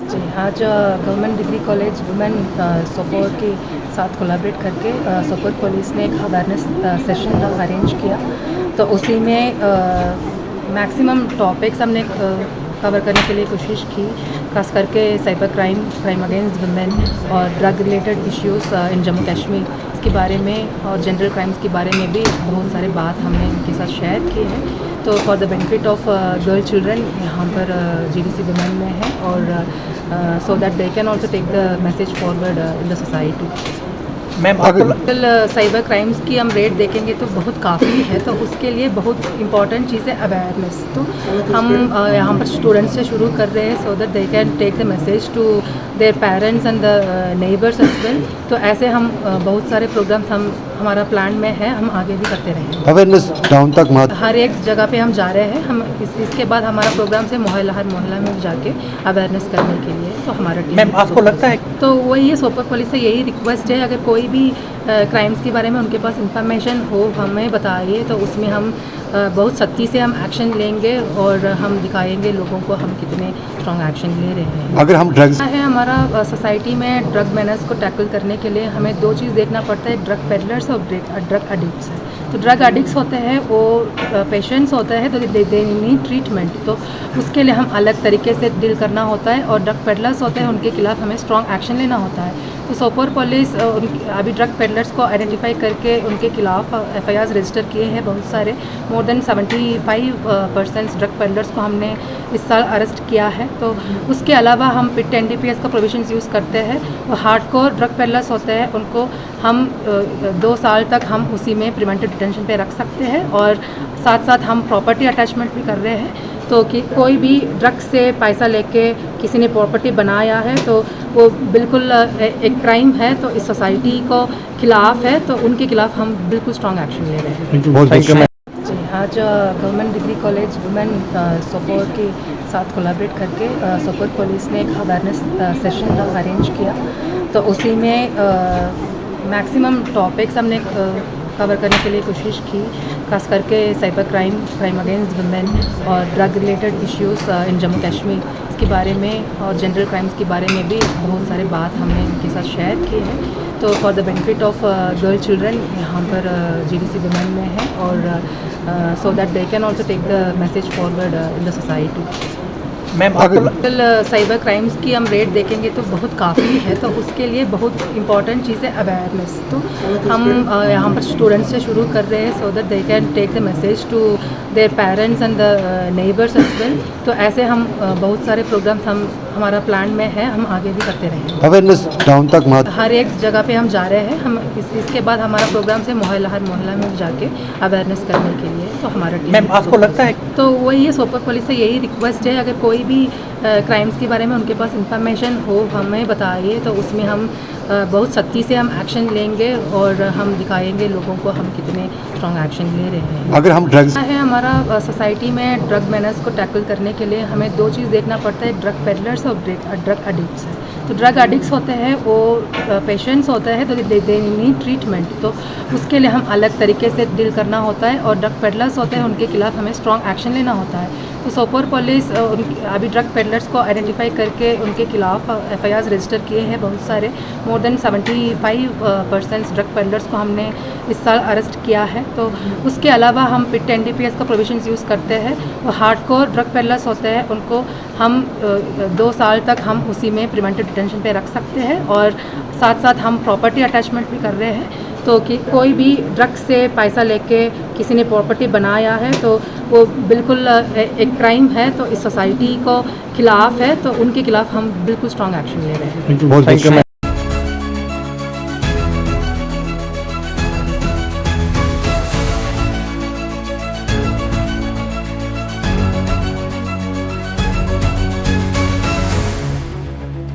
जी, आज government degree college women Sopore के साथ कोलैबोरेट करके सोपोर पुलिस ने एक अवेयरनेस सेशन अरेंज किया। तो उसी में मैक्सिमम टॉपिक्स हमने कवर करने के लिए कोशिश की, खास करके cyber crime, crime against women और drug related issues in Jammu Kashmir, इसके बारे में और जेंडर क्राइम्स के बारे में भी बहुत सारे बात हमने उनके साथ शेयर की है। तो for the benefit of girl children यहाँ पर जीडीसी वुमेन में है, और so that they can also take the message forward in the society. Ma'am cyber crimes की हम रेट देखेंगे तो बहुत काफ़ी है, तो उसके लिए बहुत इंपॉर्टेंट चीज़ है अवेयरनेस। तो हम यहाँ पर स्टूडेंट्स से शुरू कर रहे हैं, so that they can take the message to their parents and the neighbours as well. तो ऐसे हम बहुत सारे प्रोग्राम्स हमारा प्लान में है, हम आगे भी करते रहेंगे। अवेयरनेस डाउन तक हर एक जगह पे हम जा रहे हैं। हम इसके बाद हमारा प्रोग्राम से हर मोहल्ला में जाके अवेयरनेस करने के लिए, तो हमारा टीम मैम आपको लगता है तो वही है, सोपोर पुलिस से यही रिक्वेस्ट है, अगर कोई भी क्राइम्स के बारे में उनके पास इंफॉर्मेशन हो हमें बताइए, तो उसमें हम बहुत सख्ती से हम एक्शन लेंगे और हम दिखाएंगे लोगों को हम कितने स्ट्रॉन्ग एक्शन ले रहे हैं। अगर हम ड्रग्स है हमारा सोसाइटी में ड्रग मैनर्स को टैकल करने के लिए हमें दो चीज़ देखना पड़ता है, ड्रग पेडलर्स और ड्रग एडिक्ट्स है। तो ड्रग एडिक्ट्स होते हैं वो पेशेंट्स होते हैं, तो दे नीड ट्रीटमेंट, तो उसके लिए हम अलग तरीके से डील करना होता है। और ड्रग पेडलर्स होते हैं, उनके खिलाफ हमें स्ट्रॉन्ग एक्शन लेना होता है। तो सोपोर पुलिस अभी ड्रग पेडलर्स को आइडेंटिफाई करके उनके खिलाफ FIRs रजिस्टर किए हैं बहुत सारे। मोर देन 75% ड्रग पेडलर्स को हमने इस साल अरेस्ट किया है। तो उसके अलावा हम पिट NDPS का प्रोविजंस यूज़ करते हैं। वो हार्डकोर ड्रग पेडलर्स होते हैं, उनको हम 2 साल तक हम उसी में प्रिवेंटिव डिटेंशन पे रख सकते हैं, और साथ साथ हम प्रॉपर्टी अटैचमेंट भी कर रहे हैं। तो कि कोई भी ड्रग्स से पैसा लेके किसी ने प्रॉपर्टी बनाया है तो वो बिल्कुल एक क्राइम है, तो इस सोसाइटी को खिलाफ है, तो उनके खिलाफ हम बिल्कुल स्ट्रॉन्ग एक्शन ले रहे हैं। बहुत जी, आज government degree college women Sopore के साथ कोलैबोरेट करके सोपोर पुलिस ने एक अवेयरनेस सेशन अरेंज किया। तो उसी में मैक्सिमम टॉपिक्स हमने कवर करने के लिए कोशिश की, खास करके cyber crime, crime against women और drug related issues in Jammu Kashmir, इसके बारे में और जेंडर क्राइम्स के बारे में भी बहुत सारे बात हमने उनके साथ शेयर की है। तो for the benefit of girl children यहाँ पर जीडीसी वुमेन में है, और so that they can also take the message forward in the society. Ma'am cyber crimes की हम रेट देखेंगे तो बहुत काफ़ी है, तो उसके लिए बहुत इंपॉर्टेंट चीज़ है अवेयरनेस। तो हम यहाँ पर स्टूडेंट्स से शुरू कर रहे हैं, so that they can take the message to their parents and the neighbours as well. तो ऐसे हम बहुत सारे प्रोग्राम्स हमारा प्लान में है, हम आगे भी करते रहेंगे। अवेयरनेस डाउन तक हर एक जगह पे हम जा रहे हैं। हम इसके बाद हमारा प्रोग्राम से हर मोहल्ला में जाके अवेयरनेस करने के लिए, तो हमारा टीम मैम आपको लगता है तो वही है, सोपोर पुलिस से यही रिक्वेस्ट है, अगर कोई भी क्राइम्स के बारे में उनके पास इंफॉर्मेशन हो हमें बताइए, तो उसमें हम बहुत सख्ती से हम एक्शन लेंगे और हम दिखाएंगे लोगों को हम कितने स्ट्रॉन्ग एक्शन ले रहे हैं। अगर हम ड्रग्स है हमारा सोसाइटी में ड्रग मैनर्स को टैकल करने के लिए हमें दो चीज़ देखना पड़ता है, ड्रग पेडलर्स और ड्रग एडिक्ट्स है। तो ड्रग एडिक्ट्स होते हैं वो पेशेंट्स होते हैं, तो दे नीड ट्रीटमेंट, तो उसके लिए हम अलग तरीके से डील करना होता है। और ड्रग पेडलर्स होते हैं, उनके खिलाफ हमें स्ट्रॉन्ग एक्शन लेना होता है। तो सोपोर पुलिस अभी ड्रग पेडलर्स को आइडेंटिफाई करके उनके खिलाफ FIRs रजिस्टर किए हैं बहुत सारे। मोर देन 75% ड्रग पेडलर्स को हमने इस साल अरेस्ट किया है। तो उसके अलावा हम पिट NDPS का प्रोविजंस यूज़ करते हैं। वो हार्डकोर ड्रग पेडलर्स होते हैं, उनको हम 2 साल तक हम उसी में प्रिवेंटिव डिटेंशन पे रख सकते हैं, और साथ साथ हम प्रॉपर्टी अटैचमेंट भी कर रहे हैं। तो कि कोई भी ड्रग्स से पैसा लेके किसी ने प्रॉपर्टी बनाया है तो वो बिल्कुल एक क्राइम है, तो इस सोसाइटी को खिलाफ है, तो उनके खिलाफ हम बिल्कुल स्ट्रॉन्ग एक्शन ले रहे हैं। बहुत